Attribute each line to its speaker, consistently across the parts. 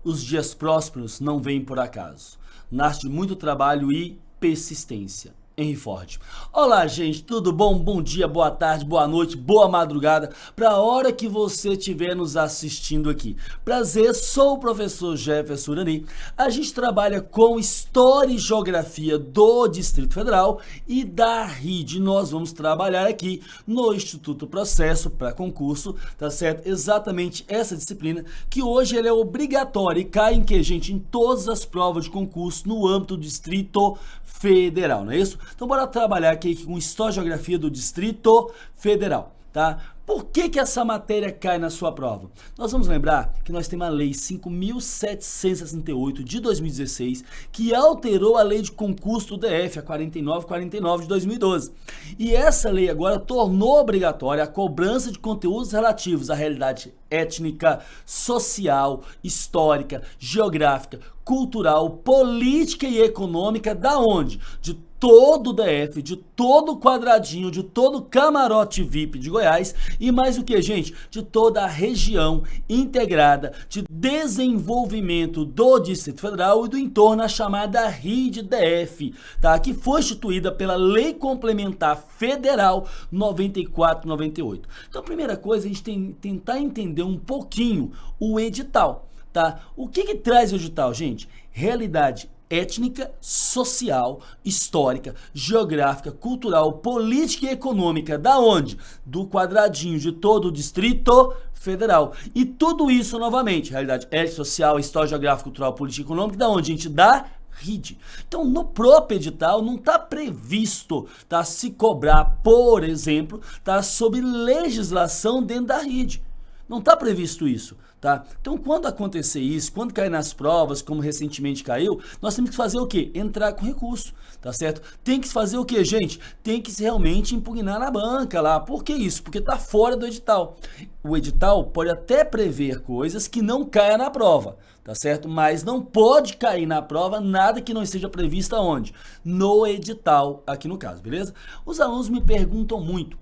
Speaker 1: Os dias prósperos não vêm por acaso. Nasce de muito trabalho e persistência. Henry Ford. Olá, gente, tudo bom? Bom dia, boa tarde, boa noite, boa madrugada, para a hora que você estiver nos assistindo aqui. Prazer, sou o professor Jefferson Urani. A gente trabalha com História e Geografia do Distrito Federal e da RID. Nós vamos trabalhar aqui no Instituto Processo para concurso, tá certo? Exatamente essa disciplina que hoje ela é obrigatória e cai em que, gente? Em todas as provas de concurso no âmbito do Distrito Federal, não é isso? Então bora trabalhar aqui com História e Geografia do Distrito Federal, tá? Por que essa matéria cai na sua prova? Nós vamos lembrar que nós temos a Lei 5.768 de 2016, que alterou a Lei de Concurso do DF, a 4949 de 2012. E essa lei agora tornou obrigatória a cobrança de conteúdos relativos à realidade étnica, social, histórica, geográfica, cultural, política e econômica, da onde? De todo o DF, de todo o quadradinho, de todo o camarote VIP de Goiás e mais o que, gente? De toda a região integrada de desenvolvimento do Distrito Federal e do entorno, a chamada RID-DF, tá? Que foi instituída pela Lei Complementar Federal 94/98. Então, a primeira coisa, a gente tem que tentar entender um pouquinho o edital, tá? O que traz o edital, gente? Realidade étnica, social, histórica, geográfica, cultural, política e econômica, da onde? Do quadradinho de todo o Distrito Federal. E tudo isso, novamente, realidade étnica, social, história, geográfica, cultural, política e econômica, da onde? Gente, da RID. Então, no próprio edital não está previsto, tá, se cobrar, por exemplo, tá, sobre legislação dentro da RID. Não está previsto isso, tá? Então, quando acontecer isso, quando cair nas provas, como recentemente caiu, nós temos que fazer o quê? Entrar com recurso, tá certo? Tem que fazer o quê, gente? Tem que realmente impugnar na banca lá. Por que isso? Porque está fora do edital. O edital pode até prever coisas que não caia na prova, tá certo? Mas não pode cair na prova nada que não esteja previsto aonde? No edital, aqui no caso, beleza? Os alunos me perguntam muito,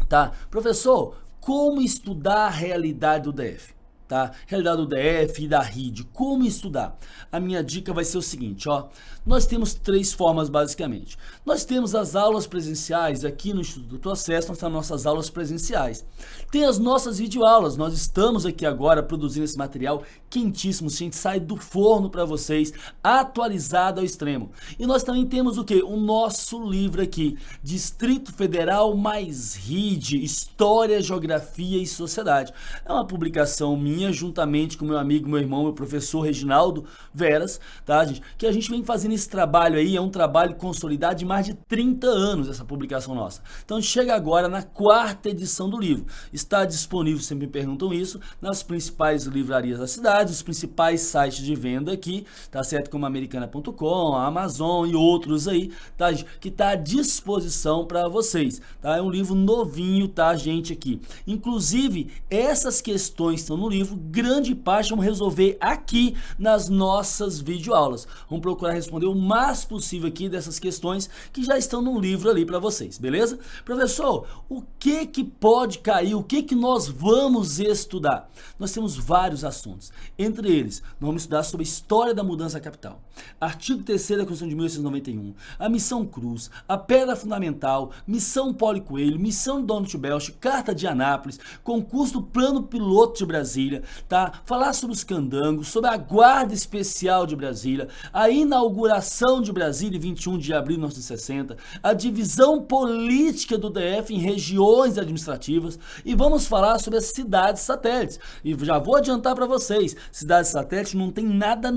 Speaker 1: tá? Professor, como estudar a realidade do DF, tá? Realidade do DF e da RID, como estudar? A minha dica vai ser o seguinte, ó. Nós temos três formas, basicamente. Nós temos as aulas presenciais aqui no Instituto do Processo, nós temos nossas aulas presenciais. Tem as nossas videoaulas, nós estamos aqui agora produzindo esse material quentíssimo, gente, sai do forno para vocês, atualizado ao extremo. E nós também temos o que? O nosso livro aqui, Distrito Federal mais RID, História, Geografia e Sociedade. É uma publicação minha, juntamente com meu amigo, meu irmão, meu professor Reginaldo Veras, tá, gente? Que a gente vem fazendo esse trabalho aí, é um trabalho consolidado de mais de 30 anos, essa publicação nossa. Então chega agora na 4ª edição do livro. Está disponível, sempre me perguntam isso, nas principais livrarias da cidade, os principais sites de venda aqui, tá certo? Como Americana.com, a Amazon e outros aí, tá? Que tá à disposição para vocês, tá? É um livro novinho, tá, gente, aqui. Inclusive, essas questões que estão no livro, grande parte vamos resolver aqui nas nossas videoaulas. Vamos procurar responder o mais possível aqui dessas questões que já estão no livro ali para vocês, beleza? Professor, o que pode cair? O que nós vamos estudar? Nós temos vários assuntos. Entre eles, nós vamos estudar sobre a história da mudança capital, artigo 3º da Constituição de 1891, a Missão Cruz, a Pedra Fundamental, Missão Paulo Coelho, Missão Donald Belch, Carta de Anápolis, concurso do Plano Piloto de Brasília, tá? Falar sobre os candangos, sobre a Guarda Especial de Brasília, a inauguração de Brasília em 21 de abril de 1960, a divisão política do DF em regiões administrativas e vamos falar sobre as cidades satélites. E já vou adiantar para vocês, cidades satélites não tem nada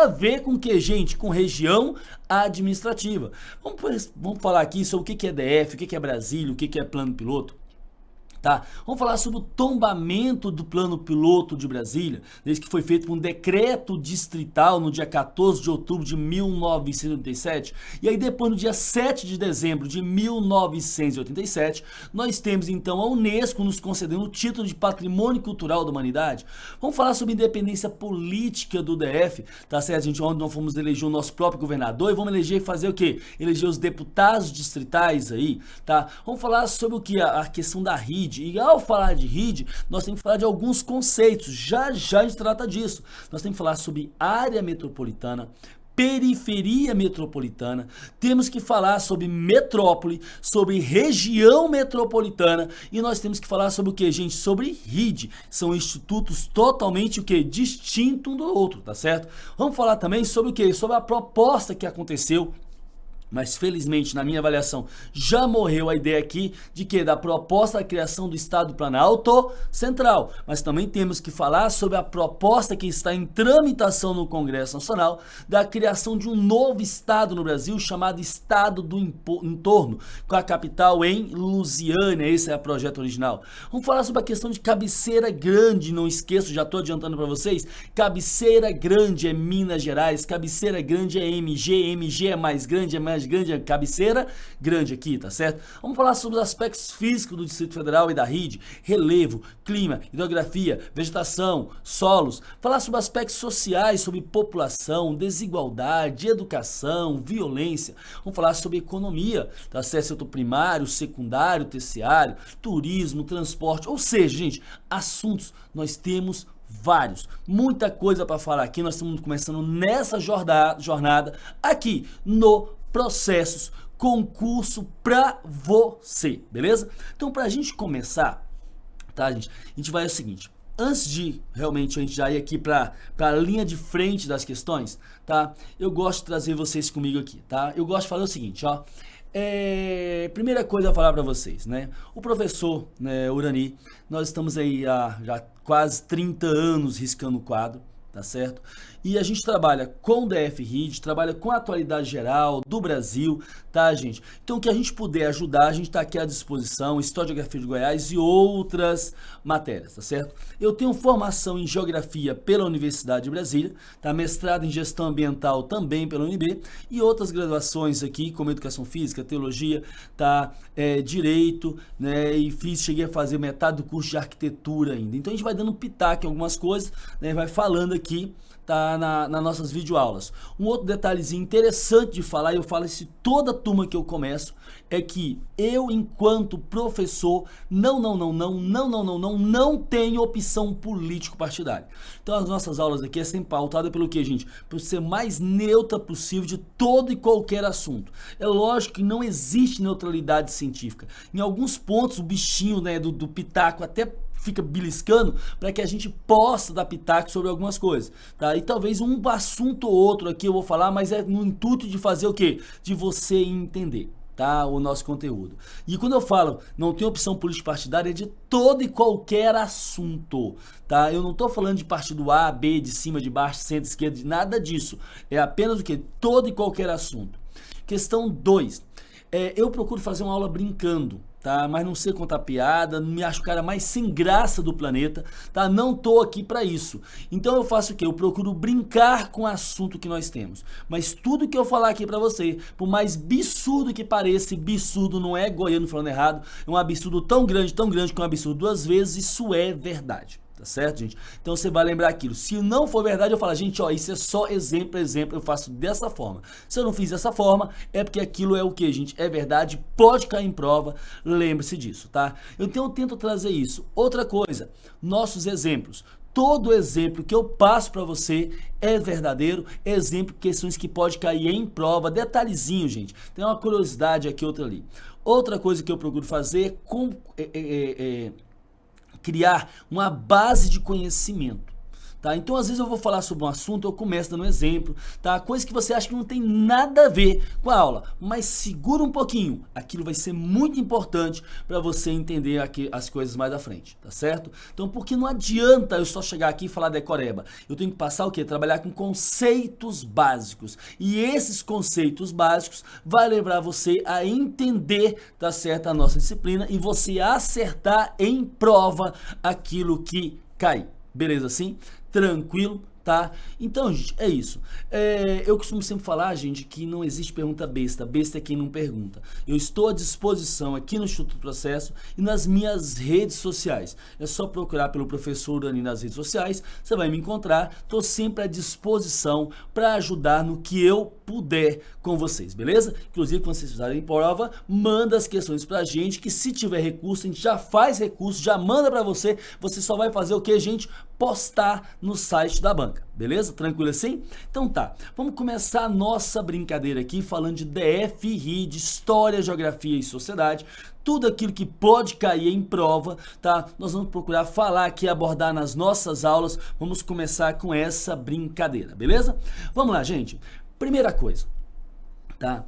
Speaker 1: a ver com o que, gente? Com região administrativa. Vamos falar aqui sobre o que é DF, o que é Brasília, o que é plano piloto. Tá? Vamos falar sobre o tombamento do Plano Piloto de Brasília, desde que foi feito por um decreto distrital no dia 14 de outubro de 1987. E aí depois, no dia 7 de dezembro de 1987, nós temos então a Unesco nos concedendo o título de Patrimônio Cultural da Humanidade. Vamos falar sobre a independência política do DF, tá certo, gente? Onde nós fomos eleger o nosso próprio governador e vamos eleger e fazer o quê? Eleger os deputados distritais aí, tá? Vamos falar sobre o que? A questão da RID, RID. E ao falar de RID, nós temos que falar de alguns conceitos. Já já a gente trata disso. Nós temos que falar sobre área metropolitana, periferia metropolitana, temos que falar sobre metrópole, sobre região metropolitana e nós temos que falar sobre o que, gente? Sobre RID. São institutos totalmente o que? Distintos um do outro, tá certo? Vamos falar também sobre o que? Sobre a proposta que aconteceu. Mas felizmente, na minha avaliação, já morreu a ideia aqui de que da proposta da criação do Estado do Planalto Central. Mas também temos que falar sobre a proposta que está em tramitação no Congresso Nacional da criação de um novo Estado no Brasil chamado Estado do Entorno, com a capital em Lusiânia. Esse é o projeto original. Vamos falar sobre a questão de Cabeceira Grande. Não esqueço, já estou adiantando para vocês, Cabeceira Grande é Minas Gerais, Cabeceira Grande é MG é mais grande, grande, a cabeceira grande aqui, tá certo? Vamos falar sobre os aspectos físicos do Distrito Federal e da RID, relevo, clima, hidrografia, vegetação, solos, falar sobre aspectos sociais, sobre população, desigualdade, educação, violência, vamos falar sobre economia, tá certo? Setor primário, secundário, terciário, turismo, transporte, ou seja, gente, assuntos nós temos vários, muita coisa para falar aqui. Nós estamos começando nessa jornada aqui no Processos Concurso para você, beleza? Então, para a gente começar, tá, gente? A gente vai ao seguinte. Antes de realmente a gente já ir aqui para a linha de frente das questões, tá? Eu gosto de trazer vocês comigo aqui, tá? Eu gosto de falar o seguinte, ó. Primeira coisa a falar para vocês, né? O professor, né, Urani, nós estamos aí há já quase 30 anos riscando o quadro, tá certo? E a gente trabalha com o DF-RID, trabalha com a atualidade geral do Brasil, tá, gente? Então, o que a gente puder ajudar, a gente tá aqui à disposição, História e Geografia de Goiás e outras matérias, tá certo? Eu tenho formação em Geografia pela Universidade de Brasília, tá? Mestrado em Gestão Ambiental também pela UNB e outras graduações aqui, como Educação Física, Teologia, tá? Direito, né? E cheguei a fazer metade do curso de Arquitetura ainda. Então, a gente vai dando pitaco em algumas coisas, né? Vai falando aqui, tá, nas nossas videoaulas. Um outro detalhezinho interessante de falar, e eu falo isso toda turma que eu começo, é que eu, enquanto professor, não tenho opção político-partidária. Então as nossas aulas aqui é sempre pautada pelo que, gente? Por ser mais neutra possível de todo e qualquer assunto. É lógico que não existe neutralidade científica. Em alguns pontos o bichinho, né, do pitaco até fica beliscando para que a gente possa dar pitaco sobre algumas coisas, tá? E talvez um assunto ou outro aqui eu vou falar, mas é no intuito de fazer o quê? De você entender, tá? O nosso conteúdo. E quando eu falo não tem opção político-partidária, é de todo e qualquer assunto, tá? Eu não tô falando de partido A, B, de cima, de baixo, centro, esquerda, nada disso. É apenas o quê? Todo e qualquer assunto. Questão 2. Eu procuro fazer uma aula brincando, tá? Mas não sei contar piada, não me acho o cara mais sem graça do planeta, tá? Não tô aqui para isso. Então eu faço o quê? Eu procuro brincar com o assunto que nós temos. Mas tudo que eu falar aqui para você, por mais absurdo que pareça, absurdo não é goiano falando errado, é um absurdo tão grande que é um absurdo duas vezes, isso é verdade. Tá certo, gente? Então você vai lembrar aquilo. Se não for verdade, eu falo, gente, ó, isso é só exemplo, eu faço dessa forma. Se eu não fiz dessa forma, é porque aquilo é o que, gente? É verdade, pode cair em prova, lembre-se disso, tá? Então eu tento trazer isso. Outra coisa, nossos exemplos. Todo exemplo que eu passo para você é verdadeiro, exemplo, questões que pode cair em prova, detalhezinho, gente. Tem uma curiosidade aqui, outra ali. Outra coisa que eu procuro fazer é criar uma base de conhecimento, tá? Então, às vezes eu vou falar sobre um assunto, eu começo dando um exemplo, tá? Coisa que você acha que não tem nada a ver com a aula, mas segura um pouquinho, aquilo vai ser muito importante para você entender aqui as coisas mais à frente, tá certo? Então, porque não adianta eu só chegar aqui e falar decoreba, eu tenho que passar o quê? Trabalhar com conceitos básicos, e esses conceitos básicos vai levar você a entender, tá certo, a nossa disciplina e você acertar em prova aquilo que cai. Beleza assim? Tranquilo? tá? Então, gente, é isso. Eu costumo sempre falar, gente, que não existe pergunta besta. Besta é quem não pergunta. Eu estou à disposição aqui no Instituto Processo e nas minhas redes sociais. É só procurar pelo professor Urani nas redes sociais, você vai me encontrar. Estou sempre à disposição para ajudar no que eu puder com vocês, beleza? Inclusive, quando vocês fizerem prova, manda as questões pra gente, que se tiver recurso, a gente já faz recurso, já manda pra você. Você só vai fazer o que, gente? Postar no site da banca, beleza? Tranquilo assim? Então tá, vamos começar a nossa brincadeira aqui falando de DF e RI, de História, Geografia e Sociedade, tudo aquilo que pode cair em prova, tá? Nós vamos procurar falar aqui, abordar nas nossas aulas. Vamos começar com essa brincadeira, beleza? Vamos lá, gente. Primeira coisa, tá?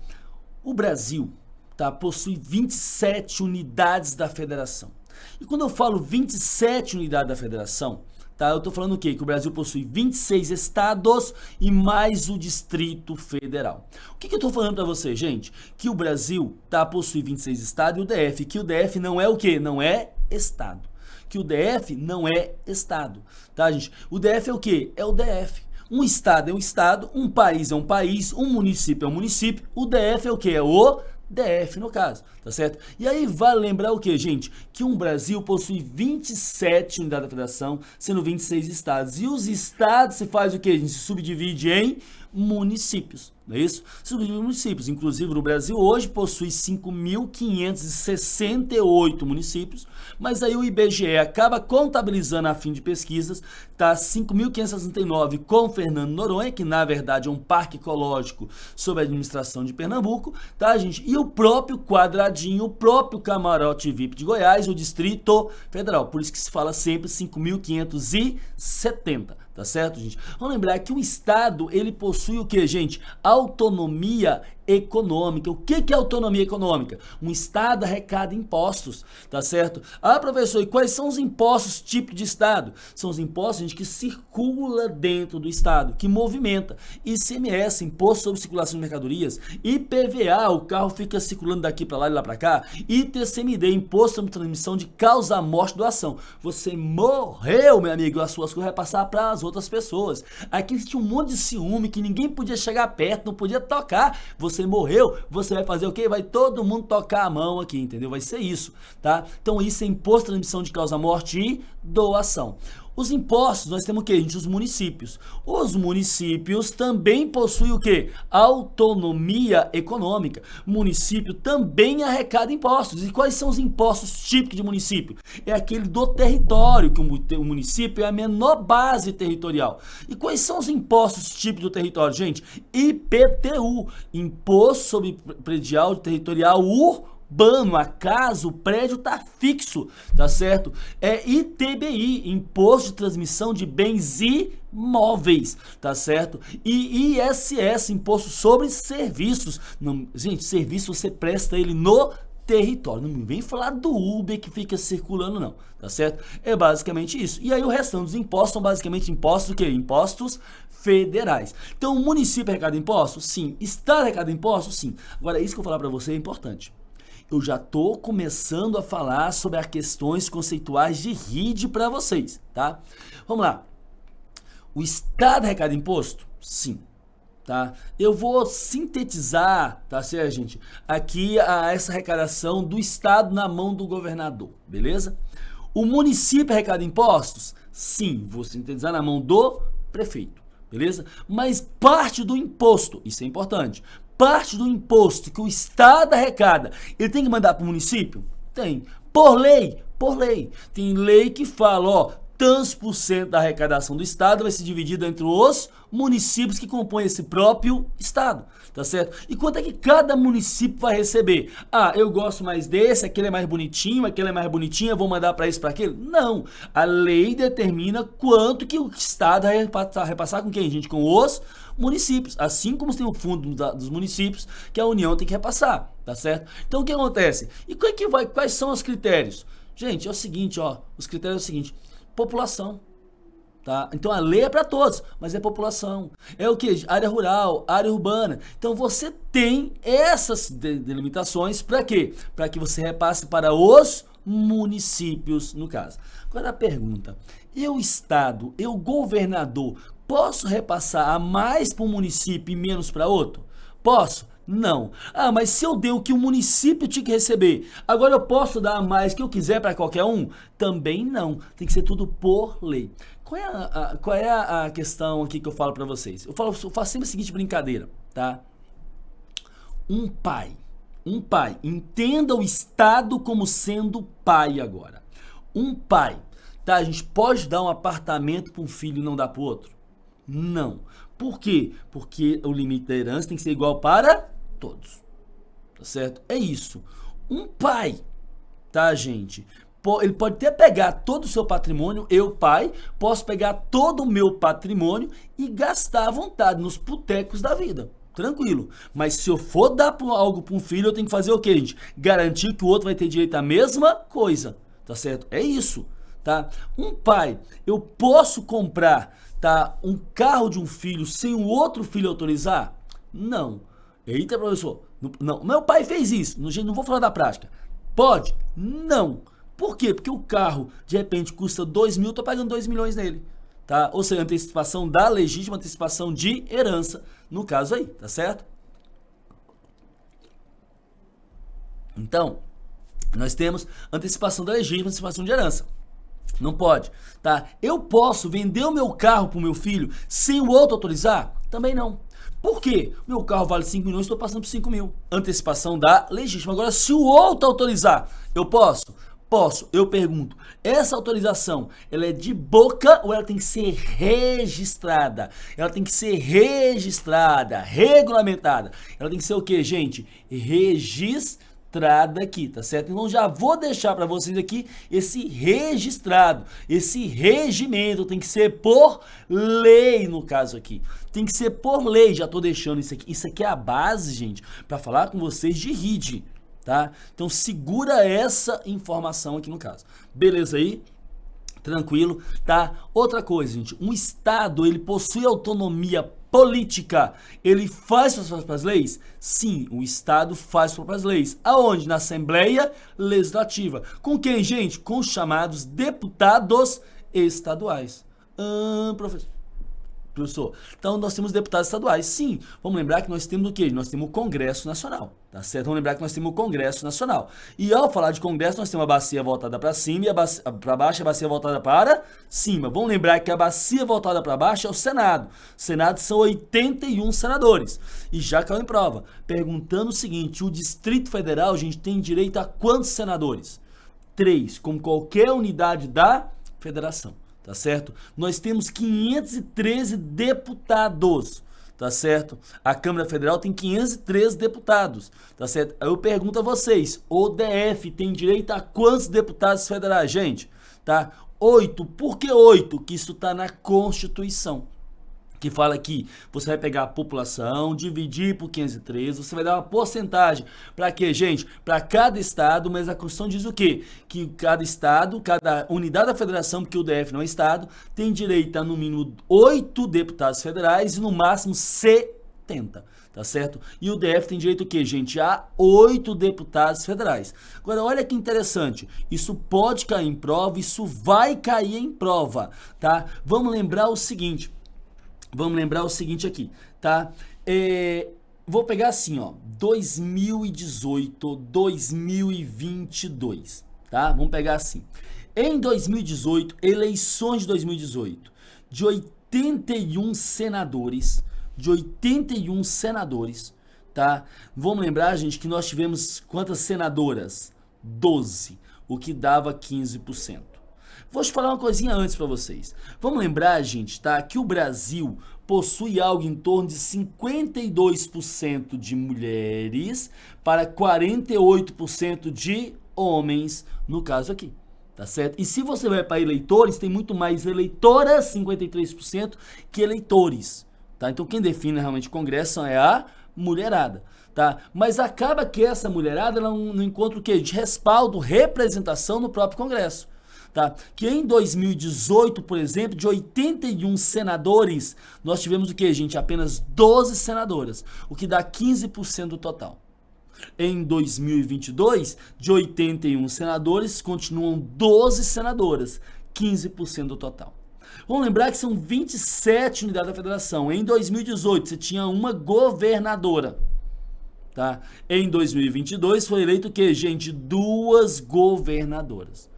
Speaker 1: O Brasil, tá, possui 27 unidades da federação. E quando eu falo 27 unidades da federação, tá, eu tô falando o quê? Que o Brasil possui 26 estados e mais o Distrito Federal. O que eu tô falando pra você, gente? Que o Brasil, tá, possui 26 estados e o DF. Que o DF não é o quê? Não é estado. Que o DF não é estado, tá, gente? O DF é o quê? É o DF. Um estado é um estado, um país é um país, um município é um município, o DF é o quê? É o DF no caso, tá certo? E aí vale lembrar o que, gente? Que o Brasil possui 27 unidades da federação, sendo 26 estados. E os estados se faz o que? A gente se subdivide em municípios, não é isso? Subdivide em municípios. Inclusive no Brasil hoje possui 5.568 municípios, mas aí o IBGE acaba contabilizando a fim de pesquisas, tá? 5.569 com Fernando Noronha, que na verdade é um parque ecológico sob a administração de Pernambuco, tá, gente? E o próprio quadradinho, o próprio camarote VIP de Goiás, o Distrito Federal. Por isso que se fala sempre 5.570. Tá certo, gente? Vamos lembrar que o Estado, ele possui o que, gente? Autonomia econômica. O que é autonomia econômica? Um Estado arrecada impostos, tá certo? Ah, professor, e quais são os impostos típicos de Estado? São os impostos, gente, que circula dentro do Estado, que movimenta. ICMS, Imposto sobre Circulação de Mercadorias. IPVA, o carro fica circulando daqui para lá e lá para cá. ITCMD, Imposto sobre Transmissão de Causa Morte Doação. Você morreu, meu amigo, as suas coisas vai passar para as outras pessoas. Aqui tinha um monte de ciúme, que ninguém podia chegar perto, não podia tocar. Você morreu, você vai fazer o quê? Vai todo mundo tocar a mão aqui, entendeu? Vai ser isso, tá? Então isso é imposto de transmissão de causa morte e doação. Os impostos, nós temos o quê, gente? Os municípios. Os municípios também possuem o quê? Autonomia econômica. O município também arrecada impostos. E quais são os impostos típicos de município? É aquele do território, que o município é a menor base territorial. E quais são os impostos típicos do território, gente? IPTU, Imposto sobre Predial Territorial Urbano. A casa, o prédio tá fixo, tá certo? É ITBI, Imposto de Transmissão de Bens Imóveis, tá certo? E ISS, Imposto sobre Serviços. Não, gente, serviço você presta ele no território. Não me vem falar do Uber que fica circulando, não, tá certo? É basicamente isso. E aí o restante dos impostos são basicamente impostos o quê? Impostos federais. Então o município arrecada impostos? Sim. Estado arrecada impostos? Sim. Agora, isso que eu vou falar para você é importante. Eu já estou começando a falar sobre as questões conceituais de RID para vocês, tá? Vamos lá. O Estado arrecada imposto? Sim. Tá? Eu vou sintetizar, tá certo, gente? Aqui essa arrecadação do Estado na mão do governador, beleza? O município arrecada impostos? Sim, vou sintetizar na mão do prefeito, beleza? Mas parte do imposto, isso é importante, parte do imposto que o Estado arrecada, ele tem que mandar para o município? Tem. Por lei. Tem lei que fala, ó, tantos por cento da arrecadação do Estado vai ser dividida entre os municípios que compõem esse próprio Estado, tá certo? E quanto é que cada município vai receber? Ah, eu gosto mais desse, aquele é mais bonitinho, aquele é mais bonitinho, eu vou mandar para isso, para aquele? Não, a lei determina quanto que o Estado vai repassar com quem, gente? Com os municípios, assim como tem o fundo dos municípios que a União tem que repassar, tá certo? Então o que acontece? E quais são os critérios? Gente, é o seguinte, ó, os critérios é o seguinte: população, tá? Então a lei é para todos, mas é população. É o que? Área rural, área urbana. Então você tem essas delimitações para quê? Para que você repasse para os municípios, no caso. Agora a pergunta: eu Estado, eu governador, Posso repassar a mais para um município e menos para outro? Posso? Não. Ah, mas se eu dei o que o município tinha que receber, agora eu posso dar a mais que eu quiser para qualquer um? Também não. Tem que ser tudo por lei. Qual é a questão aqui que eu falo para vocês? Eu faço sempre a seguinte brincadeira, tá? Um pai, entenda o Estado como sendo pai agora. Um pai, tá? A gente pode dar um apartamento para um filho e não dar para o outro? Não. Por quê? Porque o limite da herança tem que ser igual para todos. Tá certo? É isso. Um pai, tá, gente? Ele pode até pegar todo o seu patrimônio, eu, pai, posso pegar todo o meu patrimônio e gastar à vontade nos botecos da vida. Tranquilo. Mas se eu for dar algo para um filho, eu tenho que fazer o quê, gente? Garantir que o outro vai ter direito à mesma coisa. Tá certo? É isso. Tá? Um pai, eu posso comprar, tá, um carro de um filho sem o outro filho autorizar? Não. Eita, professor. Não. Meu pai fez isso. Não vou falar da prática. Pode? Não. Por quê? Porque o carro, de repente, custa 2 mil, eu tô pagando 2 milhões nele. Tá? Ou seja, antecipação da legítima, antecipação de herança, no caso aí, tá certo? Então, nós temos antecipação da legítima, antecipação de herança. Não pode, tá? Eu posso vender o meu carro pro meu filho sem o outro autorizar? Também não. Por quê? Meu carro vale 5 milhões, estou passando por 5 mil. Antecipação da legítima. Agora, se o outro autorizar, eu posso? Posso. Eu pergunto, essa autorização, ela é de boca ou ela tem que ser registrada? Ela tem que ser registrada, regulamentada. Ela tem que ser o quê, gente? Registrada aqui, tá certo? Então já vou deixar para vocês aqui esse registrado, esse regimento tem que ser por lei no caso aqui. Tem que ser por lei, já tô deixando isso aqui. Isso aqui é a base, gente, para falar com vocês de RID. Tá? Então segura essa informação aqui no caso. Beleza aí? Tranquilo, tá? Outra coisa, gente, um estado, ele possui autonomia política, ele faz suas próprias leis? Sim, o estado faz suas próprias leis. Aonde? Na Assembleia Legislativa. Com quem, gente? Com os chamados deputados estaduais. Professor. Então nós temos deputados estaduais, sim. Vamos lembrar que nós temos o quê? Nós temos o Congresso Nacional, tá certo? Vamos lembrar que nós temos o Congresso Nacional. E ao falar de Congresso, nós temos a bacia voltada para cima e para baixo a bacia voltada para cima. Vamos lembrar que a bacia voltada para baixo é o Senado. O Senado são 81 senadores. E já caiu em prova, perguntando o seguinte, o Distrito Federal, a gente tem direito a quantos senadores? 3, como qualquer unidade da federação. Tá certo? Nós temos 513 deputados, tá certo? A Câmara Federal tem 513 deputados, tá certo? Aí eu pergunto a vocês, o DF tem direito a quantos deputados federais, gente? Tá? 8. Por que 8? Que isso tá na Constituição. Que fala que você vai pegar a população, dividir por 513, você vai dar uma porcentagem. Para quê, gente? Para cada estado, mas a Constituição diz o quê? Que cada estado, cada unidade da federação, porque o DF não é estado, tem direito a no mínimo 8 deputados federais e no máximo 70, tá certo? E o DF tem direito o quê, gente? A 8 deputados federais. Agora, olha que interessante, isso pode cair em prova, isso vai cair em prova, tá? Vamos lembrar o seguinte aqui, tá? Vou pegar assim, ó, 2018, 2022, tá? Vamos pegar assim. Em 2018, eleições de 2018, de 81 senadores, tá? Vamos lembrar, gente, que nós tivemos quantas senadoras? 12, o que dava 15%. Vou te falar uma coisinha antes para vocês. Vamos lembrar, gente, tá? Que o Brasil possui algo em torno de 52% de mulheres para 48% de homens, no caso aqui, tá certo? E se você vai para eleitores, tem muito mais eleitoras, 53%, que eleitores, tá? Então quem define realmente o Congresso é a mulherada, tá? Mas acaba que essa mulherada ela não encontra o quê? De respaldo, representação no próprio Congresso. Tá? Que em 2018, por exemplo, de 81 senadores, nós tivemos o que, gente? Apenas 12 senadoras, o que dá 15% do total. Em 2022, de 81 senadores, continuam 12 senadoras, 15% do total. Vamos lembrar que são 27 unidades da federação. Em 2018, você tinha uma governadora. Tá? Em 2022, foi eleito o quê, gente? 2 governadoras.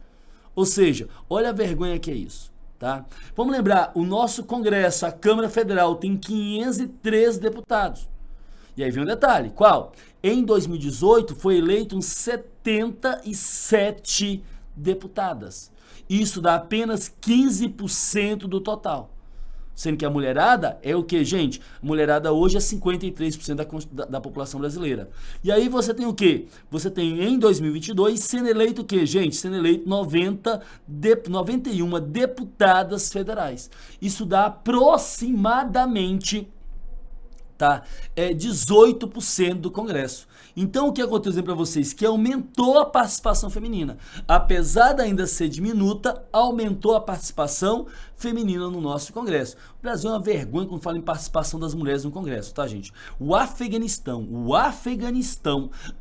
Speaker 1: Ou seja, olha a vergonha que é isso. Tá? Vamos lembrar, o nosso Congresso, a Câmara Federal, tem 503 deputados. E aí vem um detalhe, qual? Em 2018 foi eleito uns 77 deputadas. Isso dá apenas 15% do total. Sendo que a mulherada é o que, gente? A mulherada hoje é 53% da população brasileira. E aí você tem o quê? Você tem em 2022 sendo eleito o quê, gente? Sendo eleito 91 deputadas federais. Isso dá aproximadamente, tá? 18% do Congresso. Então, o que aconteceu para vocês? Que aumentou a participação feminina. Apesar de ainda ser diminuta, aumentou a participação feminina no nosso Congresso. O Brasil é uma vergonha quando fala em participação das mulheres no Congresso, tá, gente? O Afeganistão,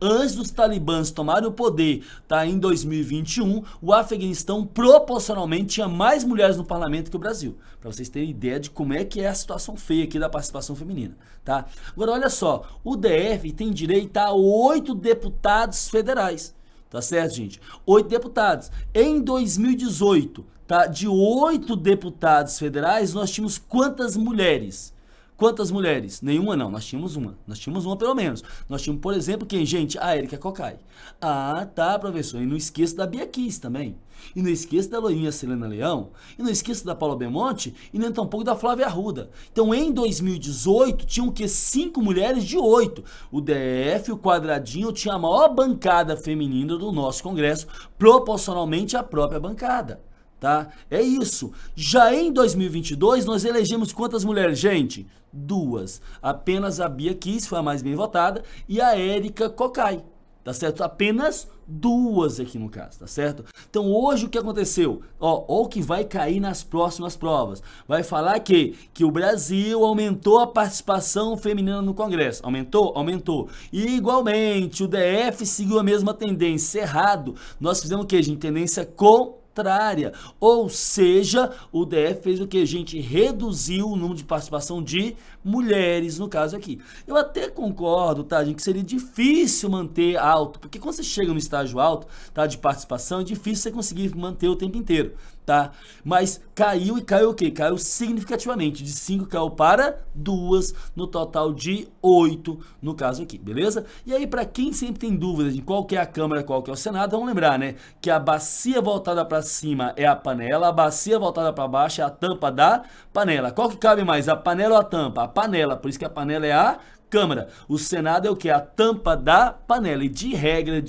Speaker 1: antes dos talibãs tomarem o poder, tá, em 2021, o Afeganistão proporcionalmente tinha mais mulheres no parlamento que o Brasil. Para vocês terem ideia de como é que é a situação feia aqui da participação feminina, tá? Agora, olha só, o DF tem direito a 8 deputados federais, tá certo, gente? 8 deputados. Em 2018, tá, de 8 deputados federais, nós tínhamos quantas mulheres? Quantas mulheres? Nenhuma não, nós tínhamos uma. Nós tínhamos uma pelo menos. Nós tínhamos, por exemplo, quem, gente? A Érica Cocai. Ah, tá, professor. E não esqueça da Bia Kiss também. E não esqueça da Loinha Celina Leão. E não esqueça da Paula Bemonte. E nem tampouco da Flávia Arruda. Então, em 2018, tinham o quê? 5 mulheres de 8. O DF, o quadradinho, tinha a maior bancada feminina do nosso Congresso, proporcionalmente à própria bancada. Tá? É isso. Já em 2022, nós elegemos quantas mulheres, gente? 2. Apenas a Bia Kiss foi a mais bem votada e a Érica Cocai. Tá certo? Apenas 2 aqui no caso, tá certo? Então hoje o que aconteceu? Ó, o que vai cair nas próximas provas. Vai falar que o Brasil aumentou a participação feminina no Congresso. Aumentou? Aumentou. E igualmente o DF seguiu a mesma tendência. Errado. Nós fizemos o que, gente? Tendência contrária. Ou seja, o DF fez o que, gente? Reduziu o número de participação de mulheres, no caso aqui. Eu até concordo, tá, gente, que seria difícil manter alto, porque quando você chega no estágio alto, tá, de participação, é difícil você conseguir manter o tempo inteiro, tá? Mas caiu e caiu o quê? Caiu significativamente, de 5 caiu para 2, no total de 8, no caso aqui, beleza? E aí, para quem sempre tem dúvidas de qual que é a Câmara, qual que é o Senado, vamos lembrar, né, que a bacia voltada para cima é a panela, a bacia voltada para baixo é a tampa da panela. Qual que cabe mais, a panela ou a tampa? A panela, por isso que a panela é a Câmara. O Senado é o que? A tampa da panela. E de regra,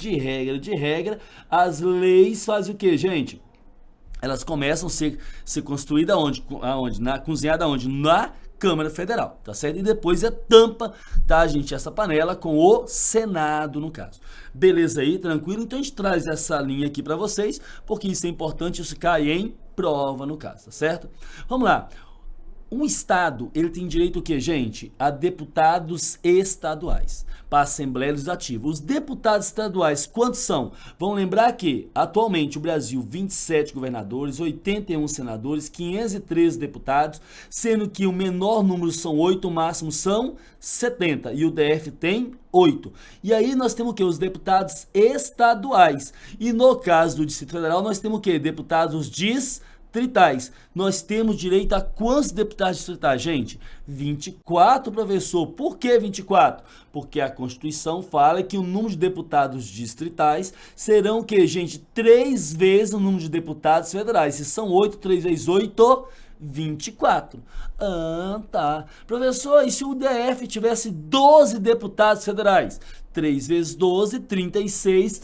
Speaker 1: as leis fazem o que, gente? Elas começam a ser construídas aonde? Cozinhadas aonde? Na Câmara Federal, tá certo? E depois é tampa, tá, gente? Essa panela com o Senado, no caso. Beleza aí? Tranquilo? Então a gente traz essa linha aqui para vocês, porque isso é importante, isso cai em prova, no caso, tá certo? Vamos lá. Um estado, ele tem direito o quê, gente? A deputados estaduais para a Assembleia Legislativa. Os deputados estaduais, quantos são? Vamos lembrar que, atualmente, o Brasil, 27 governadores, 81 senadores, 513 deputados, sendo que o menor número são 8, o máximo são 70. E o DF tem 8. E aí nós temos o quê? Os deputados estaduais. E no caso do Distrito Federal, nós temos o quê? Deputados distritais. Nós temos direito a quantos deputados distritais, gente? 24, professor. Por que 24? Porque a Constituição fala que o número de deputados distritais serão o quê, gente? 3 vezes o número de deputados federais. Se são 8, 3 vezes 8... 24. Ah, tá. Professor, e se o DF tivesse 12 deputados federais? 3 vezes 12, 36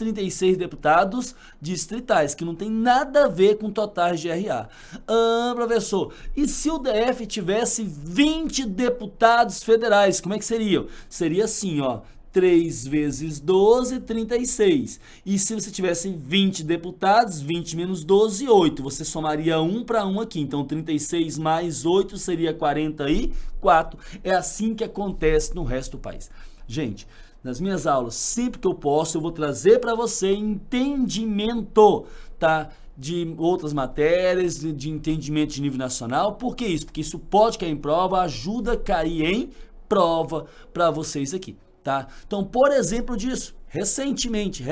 Speaker 1: deputados distritais, que não tem nada a ver com totais de RA. Ah, professor, e se o DF tivesse 20 deputados federais, como é que seria? Seria assim, ó. 3 vezes 12, 36. E se você tivesse 20 deputados, 20 menos 12, 8. Você somaria 1 para 1 aqui. Então, 36 mais 8 seria 44. É assim que acontece no resto do país. Gente, nas minhas aulas, sempre que eu posso, eu vou trazer para você entendimento, tá? De outras matérias, de entendimento de nível nacional. Por que isso? Porque isso pode cair em prova, ajuda a cair em prova para vocês aqui, tá? Então, por exemplo disso, recentemente,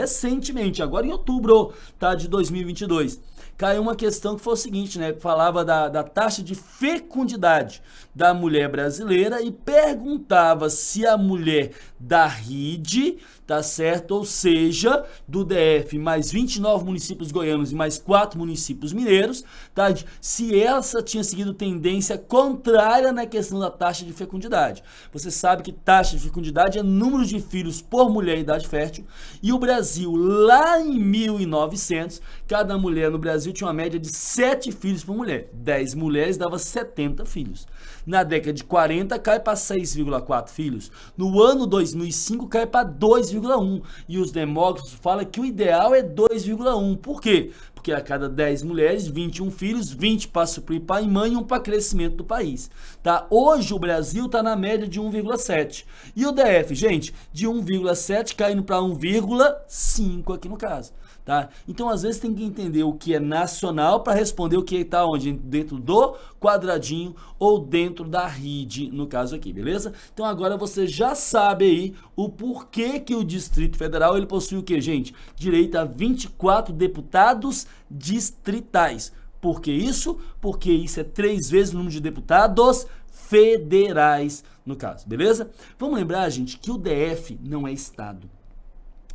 Speaker 1: agora em outubro, tá, de 2022, caiu uma questão que foi o seguinte, né? Falava da taxa de fecundidade da mulher brasileira e perguntava se a mulher da RID, tá certo? Ou seja, do DF, mais 29 municípios goianos e mais 4 municípios mineiros, tá? Se essa tinha seguido tendência contrária na questão da taxa de fecundidade. Você sabe que taxa de fecundidade é número de filhos por mulher em idade fértil, e o Brasil, lá em 1900, cada mulher no Brasil tinha uma média de 7 filhos por mulher. 10 mulheres dava 70 filhos. Na década de 40 cai para 6,4 filhos. No ano 2005 cai para 2,1. E os demógrafos falam que o ideal é 2,1. Por quê? Porque a cada 10 mulheres, 21 filhos, 20 para suprir pai e mãe e 1 para crescimento do país. Tá? Hoje o Brasil está na média de 1,7. E o DF, gente, de 1,7 caindo para 1,5 aqui no caso. Tá? Então, às vezes, tem que entender o que é nacional para responder o que está onde? Dentro do quadradinho ou dentro da RID, no caso aqui, beleza? Então, agora você já sabe aí o porquê que o Distrito Federal ele possui o que, gente? Direito a 24 deputados distritais. Por que isso? Porque isso é 3 vezes o número de deputados federais, no caso, beleza? Vamos lembrar, gente, que o DF não é estado.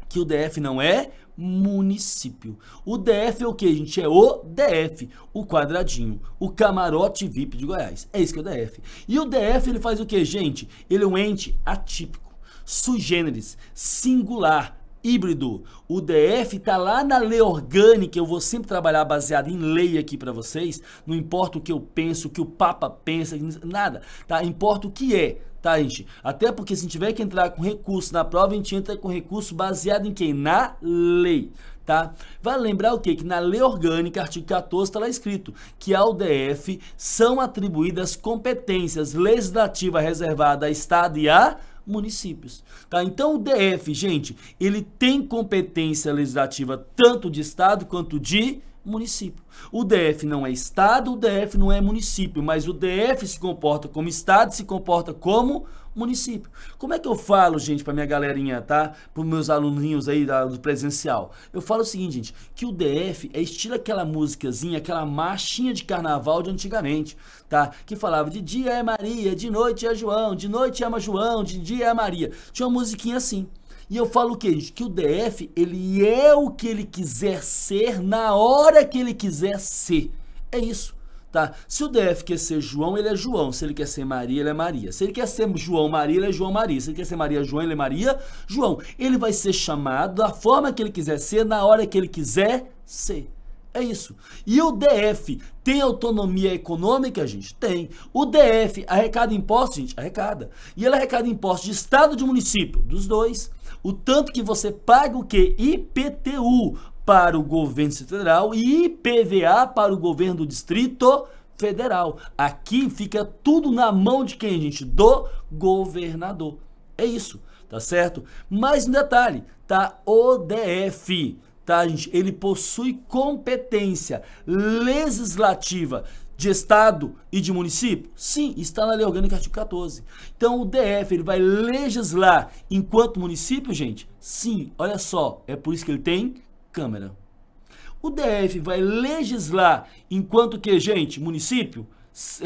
Speaker 1: Que o DF não é município. O DF é o que, gente? É o DF, o quadradinho, o camarote VIP de Goiás. É isso que é o DF. E o DF, ele faz o que, gente? Ele é um ente atípico, sui generis, singular, híbrido. O DF está lá na lei orgânica. Eu vou sempre trabalhar baseado em lei aqui para vocês. Não importa o que eu penso, o que o Papa pensa, nada, tá? Importa o que é. Tá, gente? Até porque se a gente tiver que entrar com recurso na prova, a gente entra com recurso baseado em quem? Na lei, tá? Vale lembrar o quê? Que na lei orgânica, artigo 14, está lá escrito que ao DF são atribuídas competências legislativas reservadas a Estado e a municípios, tá? Então o DF, gente, ele tem competência legislativa tanto de Estado quanto de município. O DF não é estado, o DF não é município, mas o DF se comporta como estado, se comporta como município. Como é que eu falo, gente, pra minha galerinha, tá? Pros meus aluninhos aí do presencial. Eu falo o seguinte, gente, que o DF é estilo aquela musicazinha, aquela marchinha de carnaval de antigamente, tá? Que falava de dia é Maria, de noite é João, de noite ama João, de dia é Maria. Tinha uma musiquinha assim. E eu falo o quê, gente? Que o DF, ele é o que ele quiser ser na hora que ele quiser ser. É isso, tá? Se o DF quer ser João, ele é João. Se ele quer ser Maria, ele é Maria. Se ele quer ser João Maria, ele é João Maria. Se ele quer ser Maria João, ele é Maria João. Ele vai ser chamado da forma que ele quiser ser, na hora que ele quiser ser. É isso. E o DF tem autonomia econômica, gente? Tem. O DF arrecada impostos, gente? Arrecada. E ele arrecada impostos de estado e de município? Dos dois. O tanto que você paga o quê? IPTU para o governo federal e IPVA para o governo do Distrito Federal. Aqui fica tudo na mão de quem, gente? Do governador. É isso, tá certo? Mais um detalhe, tá? O DF, tá, gente? Ele possui competência legislativa de estado e de município? Sim, está na lei orgânica artigo 14. Então o DF ele vai legislar enquanto município, gente? Sim, olha só, é por isso que ele tem Câmara. O DF vai legislar enquanto que, gente, município?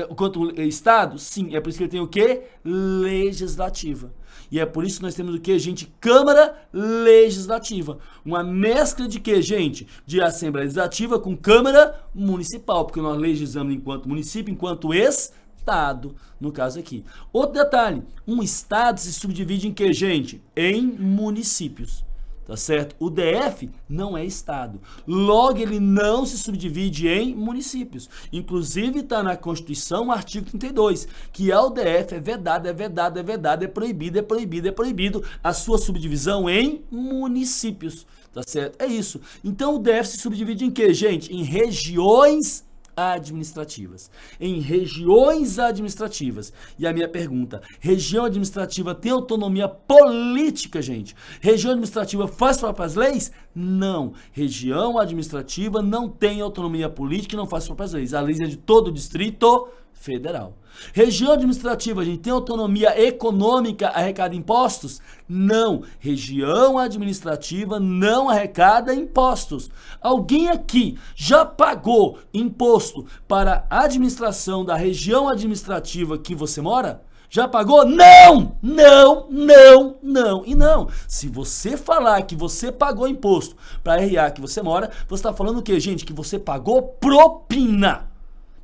Speaker 1: Enquanto estado? Sim, é por isso que ele tem o quê? Legislativa. E é por isso que nós temos o que, gente? Câmara Legislativa. Uma mescla de que, gente? De Assembleia Legislativa com Câmara Municipal, porque nós legislamos enquanto município, enquanto estado, no caso aqui. Outro detalhe, um estado se subdivide em que, gente? Em municípios. Tá certo? O DF não é estado. Logo, ele não se subdivide em municípios. Inclusive, está na Constituição, artigo 32, que ao DF é vedado, é vedado, é vedado, é proibido, é proibido, é proibido a sua subdivisão em municípios. Tá certo? É isso. Então, o DF se subdivide em quê, gente? Em regiões administrativas. Em regiões administrativas. E a minha pergunta, região administrativa tem autonomia política, gente? Região administrativa faz próprias leis? Não. Região administrativa não tem autonomia política e não faz próprias leis. A lei é de todo o Distrito Federal. Região administrativa, a gente tem autonomia econômica, arrecada impostos? Não. Região administrativa não arrecada impostos. Alguém aqui já pagou imposto para a administração da região administrativa que você mora? Já pagou? Não! Não, não, não e não. Se você falar que você pagou imposto para a RA que você mora, você está falando o quê, gente? Que você pagou propina.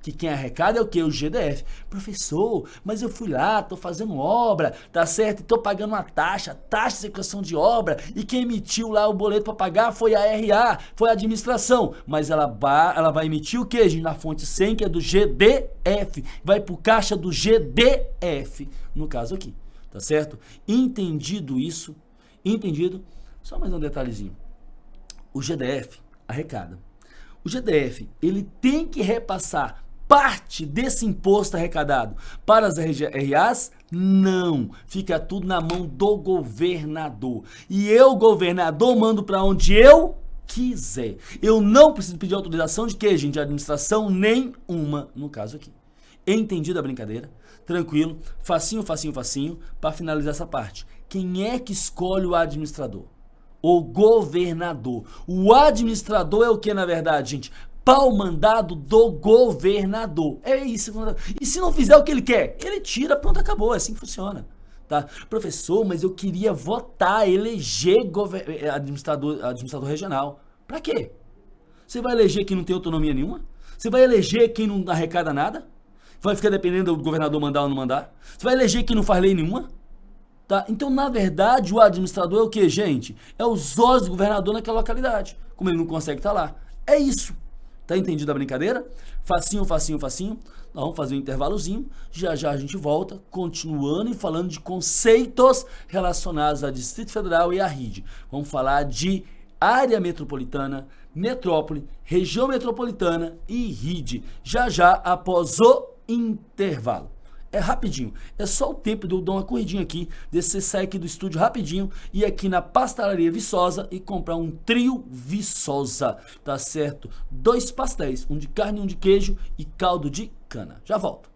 Speaker 1: Que quem arrecada é o quê? O GDF. Professor, mas eu fui lá, tô fazendo obra, tá certo? E tô pagando uma taxa de execução de obra, e quem emitiu lá o boleto para pagar foi a RA, foi a administração. Mas ela vai emitir o quê, gente? Na fonte 100, que é do GDF. Vai pro caixa do GDF, no caso aqui, tá certo? Entendido isso? Entendido? Só mais um detalhezinho. O GDF arrecada. O GDF, ele tem que repassar parte desse imposto arrecadado para as RAs? Não. Fica tudo na mão do governador. E eu, governador, mando para onde eu quiser. Eu não preciso pedir autorização de quê, gente? De administração nenhuma, no caso aqui. Entendido a brincadeira? Tranquilo? Facinho, facinho, facinho. Para finalizar essa parte. Quem é que escolhe o administrador? O governador. O administrador é o que, na verdade, gente? Pau mandado do governador. É isso. E se não fizer o que ele quer? Ele tira, pronto, acabou. É assim que funciona. Tá? Professor, mas eu queria votar, eleger administrador regional. Pra quê? Você vai eleger quem não tem autonomia nenhuma? Você vai eleger quem não arrecada nada? Vai ficar dependendo do governador mandar ou não mandar? Você vai eleger quem não faz lei nenhuma? Tá? Então, na verdade, o administrador é o que, gente? É os olhos do governador naquela localidade. Como ele não consegue estar lá. É isso. Tá entendido a brincadeira? Facinho, facinho, facinho. Nós vamos fazer um intervalozinho. Já já a gente volta, continuando e falando de conceitos relacionados a Distrito Federal e a RID. Vamos falar de área metropolitana, metrópole, região metropolitana e RID. Já já após o intervalo. É rapidinho, é só o tempo de eu dar uma corridinha aqui, de você sair aqui do estúdio rapidinho e ir aqui na Pastelaria Viçosa e comprar um trio Viçosa, tá certo? 2 pastéis, um de carne, um de queijo e caldo de cana. Já volto.